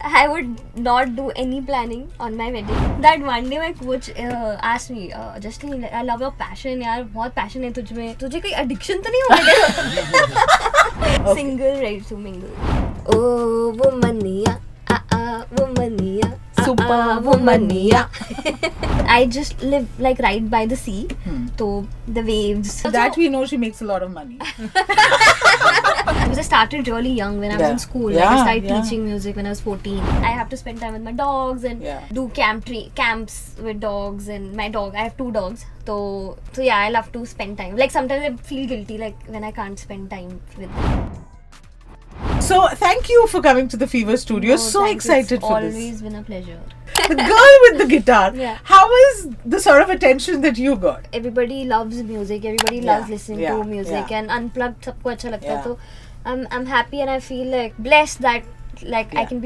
I would not do any planning on my wedding. That one day my coach asked me, Justin, I love your passion यार, बहुत passion है तुझ में. तुझे कोई addiction तो नहीं हो गया? Single, ready to mingle. Oh, womania, womania. Superwomania. I just live like right by the sea, so the waves. That we know she makes a lot of money. Because I started really young when I was in school. Like I started teaching music when I was 14. I have to spend time with my dogs and do camps with dogs and my dog. I have 2 dogs. So yeah, I love to spend time. Like sometimes I feel guilty like when I can't spend time with them. So thank you for coming to the Fever Studio. So excited for this. It's always been a pleasure. The girl with the guitar. Yeah. How was the sort of attention that you got? Everybody loves music. Everybody loves listening to music and unplugged. सबको अच्छा लगता है. So I'm happy and I feel like blessed that like I can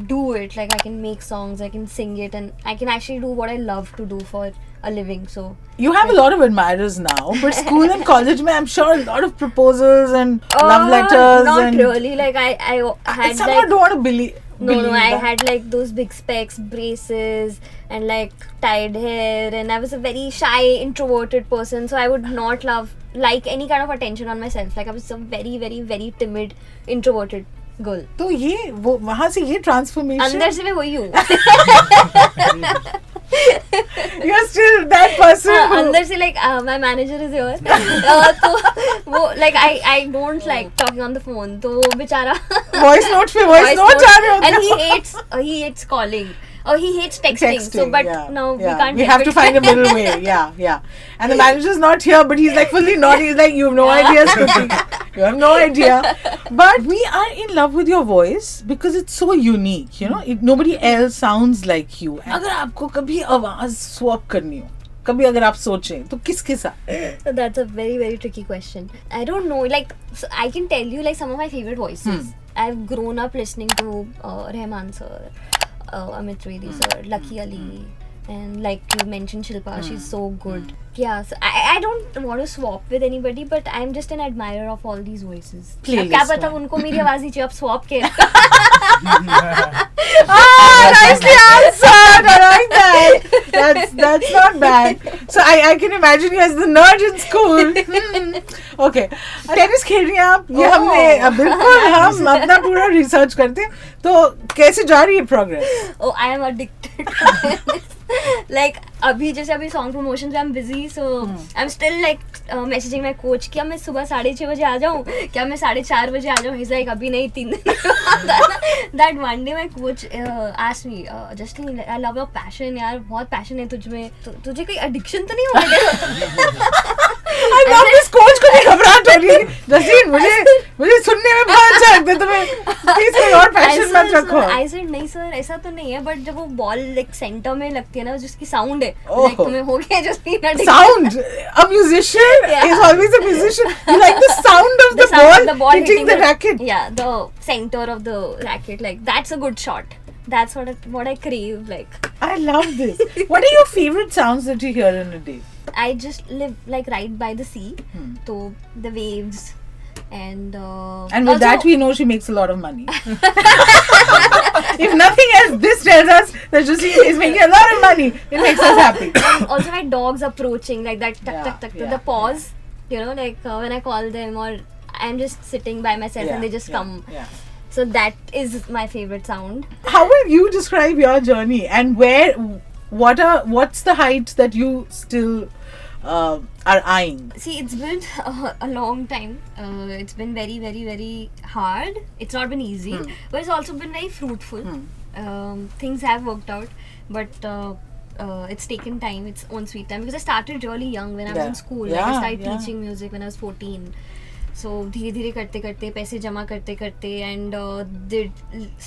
do it. Like I can make songs, I can sing it, and I can actually do what I love to do for a living. So you have a lot of admirers now, but school and college, I'm sure a lot of proposals and love letters. Not really. Like I had somehow don't want to believe. No, I had like those big specs, braces, and like tied hair, and I was a very shy, introverted person. So I would not like any kind of attention on myself. Like I was a very, very, very timid, introverted girl. तो ये वो वहाँ से ये transformation. अंदर से मैं वही हूँ. You're still that person. अंदर से like my manager is here. तो वो like I don't like talking on the phone. तो वो बेचारा voice note आ रहे होते हैं. And he hates calling. Or he hates texting. So but now we can't. We have to find a middle way. Yeah. And the manager's not here, but he's like fully nodding. He's like, you have no idea, Shruti. You have no idea. But we are in love with your voice because it's so unique. You know, nobody else sounds like you. अगर आपको कभी आवाज swap करनी हो, कभी अगर आप सोचें तो किसके साथ? So that's a very, very tricky question. I don't know. Like so I can tell you like some of my favorite voices. I've grown up listening to Rahman sir. Amit Trivedi sir, Lucky Ali, and like you mentioned Shilpa, she's so good. Yeah, so I don't want to swap with anybody, but I'm just an admirer of all these voices. अब क्या पता उनको मेरी आवाज नहीं चाहिए, अब swap के. Nicely answered. I like that. That's not bad. So I can imagine you as the nerd in school. Okay. Tennis खेल रही हैं आप? ये हमने बिल्कुल हम अपना पूरा रिसर्च करते हैं. तो कैसे जा रही है progress? Oh, I am addicted to tennis. Like अभी जैसे अभी song promotion I'm busy, so I'm still like messaging my coach क्या मैं सुबह 6:30 बजे आ जाऊँ, क्या मैं 4:30 बजे आ जाऊँ. He's like अभी नहीं 3 दिन. That one day my coach asked me, Justin, I love your passion यार, बहुत passion है तुझ में. तुझे कोई addiction तो नहीं हो गया? I love this coach को भी घबराहट हो रही है. जस्टिन मुझे सुनने में बहुत अच्छा लगता है. तुम्हें प्लीज कोई और पैशन मत रखो. I said नहीं सर ऐसा तो नहीं है, बट जब वो बॉल लाइक सेंटर में लगती है ना जिसकी साउंड है, लाइक तुम्हें हो गया Justin. Sound. A musician is always a musician. You like the sound of the ball hitting the racket. Yeah, the center of the racket. Like that's a good shot. That's what I crave. Like I love this. What are your favorite sounds that you hear in a day? I just live like right by the sea, so the waves and with also, that we know she makes a lot of money. If nothing else, this tells us that Justin is making a lot of money. It makes us happy. And also my dogs approaching like that the pause, you know, like when I call them or I'm just sitting by myself and they just come. Yeah. So that is my favorite sound. How will you describe your journey and what's the heights that you still are eyeing? See, it's been a long time. It's been very, very, very hard. It's not been easy, but it's also been very fruitful. Things have worked out, but it's taken time, its own sweet time, because I started really young when I was in school. Like I started teaching music when I was 14. So धीरे धीरे करते करते पैसे जमा करते करते and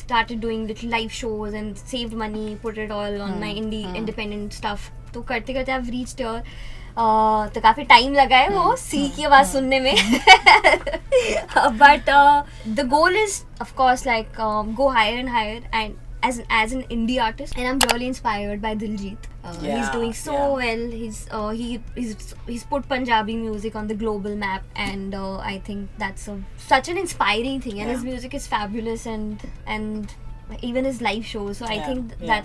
started doing little live shows and saved money, put it all on my independent stuff. तो करते करते I've reached here. तो काफी टाइम लगा है वो सी की आवाज सुनने में. But the goal is of course like go higher and higher, and as an indie artist, and I'm really inspired by Diljit. He's doing so well. He's put Punjabi music on the global map, and I think that's such an inspiring thing. And his music is fabulous, and even his live shows. So I Yeah, think yeah.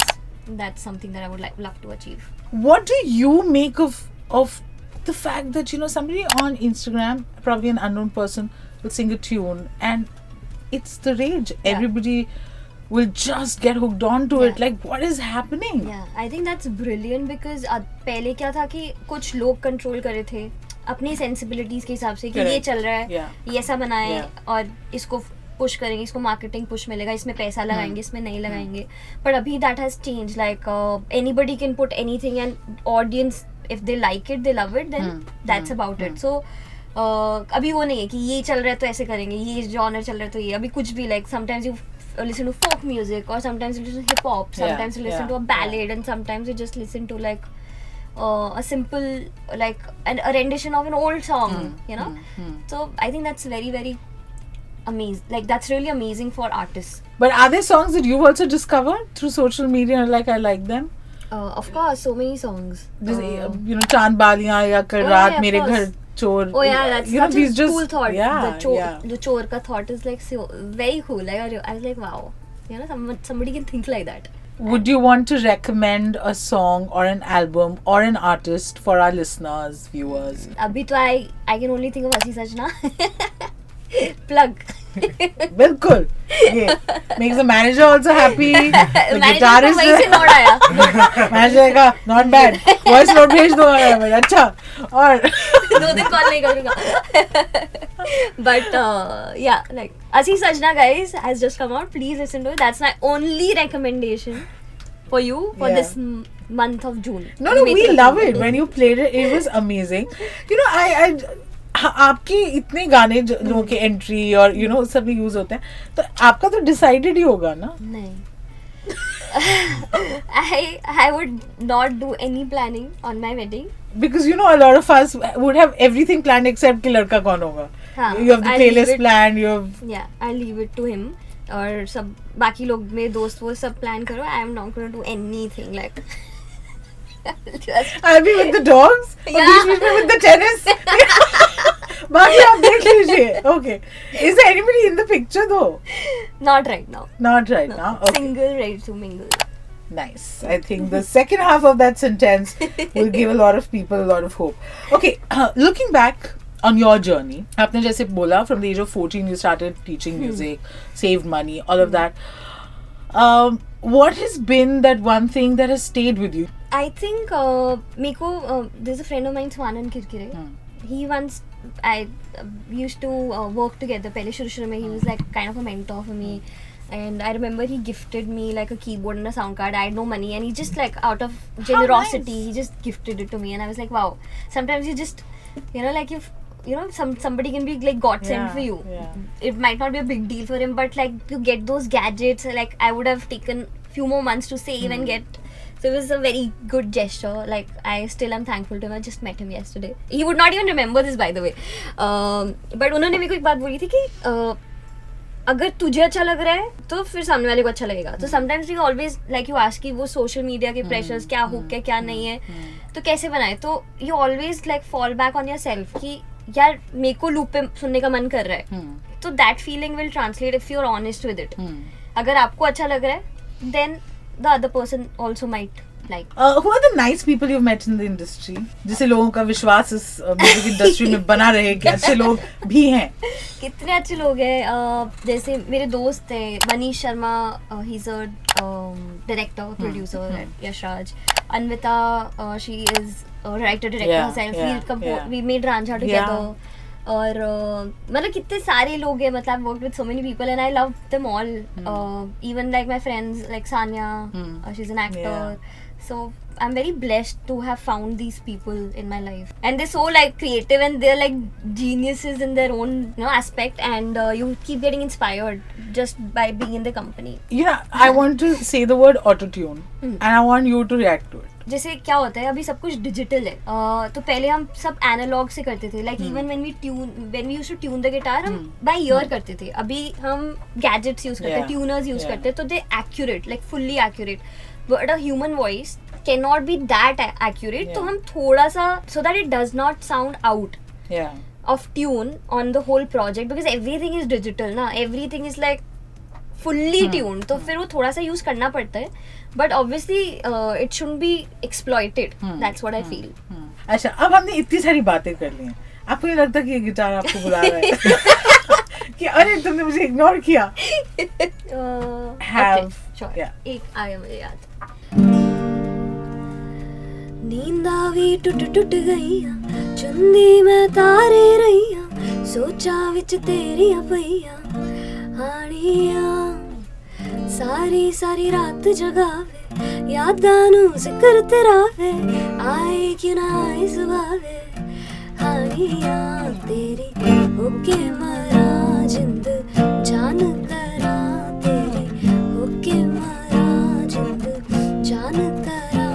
that's something that I would love to achieve. What do you make of the fact that, you know, somebody on Instagram, probably an unknown person, will sing a tune and it's the rage. Yeah. Everybody will just get hooked on to it. Yeah. Like, what is happening? Yeah, I think that's brilliant because पहले क्या था कि कुछ लोग control करे थे अपनी sensibilities के हिसाब से कि Correct. ये चल रहा है, Yeah. ये ऐसा बनाए Yeah. और इसको पुश करेंगे, इसको मार्केटिंग पुश मिलेगा, इसमें पैसा लगाएंगे, इसमें नहीं लगाएंगे. बट अभी that has change. Like anybody can put anything and audience if they like it, they love it, then that's about it. So अभी वो नहीं है कि ये चल रहा है तो ऐसे करेंगे, ये जॉनर चल रहा है तो ये. अभी कुछ भी, like sometimes you listen to folk music, or sometimes you listen to hip hop, sometimes you listen to a ballad, and sometimes you just listen to like a simple, like a rendition of an old song, you know. So I think that's very, very amazing. Like that's really amazing for artists. But are there songs that you've also discovered through social media and like, I like them? Of course, so many songs. This, you know, Chand Baliyan ya Kal Oh, Raat yeah, of Mere course. Ghar Chor. Oh yeah, that's you know, such these a just cool thought. Yeah, The chor ka thought is like so very cool. Like I was like, wow, you know, somebody can think like that. Would you want to recommend a song or an album or an artist for our listeners, viewers? Abhi to I can only think of Asi Sajna. Plug. Bilkul. Yeah. Makes the manager also happy. The Manager guitarist. को वहीं से note आया. Manager का not bad. Voice note भेज दो हमें. अच्छा. और 2 दिन कॉल नहीं करूँगा. But yeah, like Asi Sajna guys has just come out. Please listen to it. That's my only recommendation for you for Yeah. this month of June. No, we love it. When you played it, it was amazing. You know, I आपकी इतने गाने जो के entry और you know सब use होते हैं, तो आपका तो डिसाइडेड ही होगा ना? नहीं. I would not do any planning on my wedding. Because you know a lot of us would have everything planned except कि लड़का कौन होगा. हाँ, You have the I'll leave playlist it- planned. You have Yeah, I'll leave it to him. और सब बाकी लोग मेरे दोस्त वो सब प्लान करो. I am not gonna do anything like. Just I'll be with the dogs. और Yeah. बीच में with the tennis. बाकी आप देख लीजिए. Okay. Is there anybody in the picture though? not right now. Not right No. now. Okay. Single, ready to mingle. Nice. I think the second half of that sentence will give a lot of people a lot of hope. Okay, looking back on your journey, आपने जैसे बोला from the age of 14 you started teaching music, saved money, all of that. What has been that one thing that has stayed with you? I think Miko, there's a friend of mine, Swanan Kirkire. He once, I used to work together. पहले शुरू में he was like kind of a mentor for me. And I remember he gifted me like a keyboard and a sound card. I had no money, and he just like out of generosity, nice. he just gifted it to me, and I was like, wow. Sometimes you just, you know, like if you know somebody can be like God sent Yeah, for you. yeah. It might not be a big deal for him, but like to get those gadgets, like I would have taken few more months to save and get. So it was a very good gesture. Like I still am thankful to him. I just met him yesterday. He would not even remember this, by the way. But उन्होंने मेरे को एक बात बोली थी कि अगर तुझे अच्छा लग रहा है तो फिर सामने वाले को अच्छा लगेगा. तो sometimes we always like you ask कि वो सोशल मीडिया के प्रेशर्स क्या हुक है क्या नहीं है तो कैसे बनाए. तो you always like fall back on yourself कि यार मेरे को लूप पे सुनने का मन कर रहा है. तो that feeling will translate if you are honest with it. अगर आपको अच्छा लग रहा है then the other person also might like. Who are the nice people you've met in the industry? जिससे लोगों का विश्वास इस म्यूजिक इंडस्ट्री में बना रहे कि अच्छे लोग भी हैं. कितने अच्छे लोग हैं. जैसे मेरे दोस्त थे Manish Sharma, he is a director producer at Yash Raj. Anvita, she is writer Yeah, director. yeah. We made Raanjhanaa together. और मतलब कितने सारे लोग हैं. मतलब work with so many people and I love them all. Even like my friends like Sania, she is an actor. So I'm very blessed to have found these people in my life, and they're so like creative and they're like geniuses in their own aspect, and you keep getting inspired just by being in the company. Yeah, I want to say the word auto-tune and I want you to react to it. जैसे क्या होता है अभी सब कुछ digital है. तो पहले हम सब एनालॉग से करते थे. Like even when we used to tune the guitar हम बाय ईयर करते थे. अभी हम गैजेट्स यूज करते हैं, Yeah. Tuners use Yeah. करते हैं. तो they accurate, like fully accurate. But a human voice can not be that accurate. तो Yeah. हम थोड़ा सा so that it does not sound out Yeah. of tune on the whole project, because everything is digital now. Everything is like fully tuned, तो फिर वो थोड़ा सा use करना पड़ता है, but obviously it shouldn't be exploited. That's what I feel. अच्छा, अब हमने इतनी सारी बातें कर ली हैं, आपको नहीं लगता कि ये गिटार आपको बुला रहा है कि अरे तुमने मुझे इग्नोर किया? Have, okay, sure. yeah. एक आया मुझे याद, नींदा भी टुट टुट गईया, चुंदी मैं तारे रहीया, सोचा विच तेरिया पईया, हानिया सारी सारी रात जगावे, यादां नू जिक्र तेरा वे, आए क्यों ना आए सुभावे, हानिया तेरी होके मरा, जिंद जान करा तेरी, होके मरा, जिंद जान करा.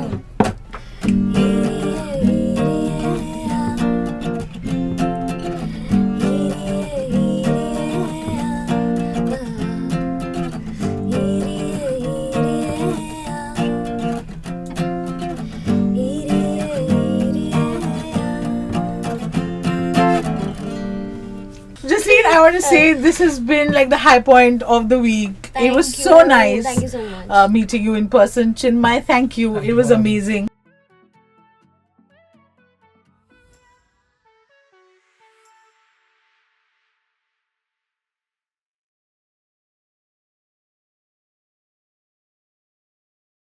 Justine, I want to say this has been like the high point of the week. It was so nice Thank you so much. meeting you in person. Chinmay, thank you. It was amazing.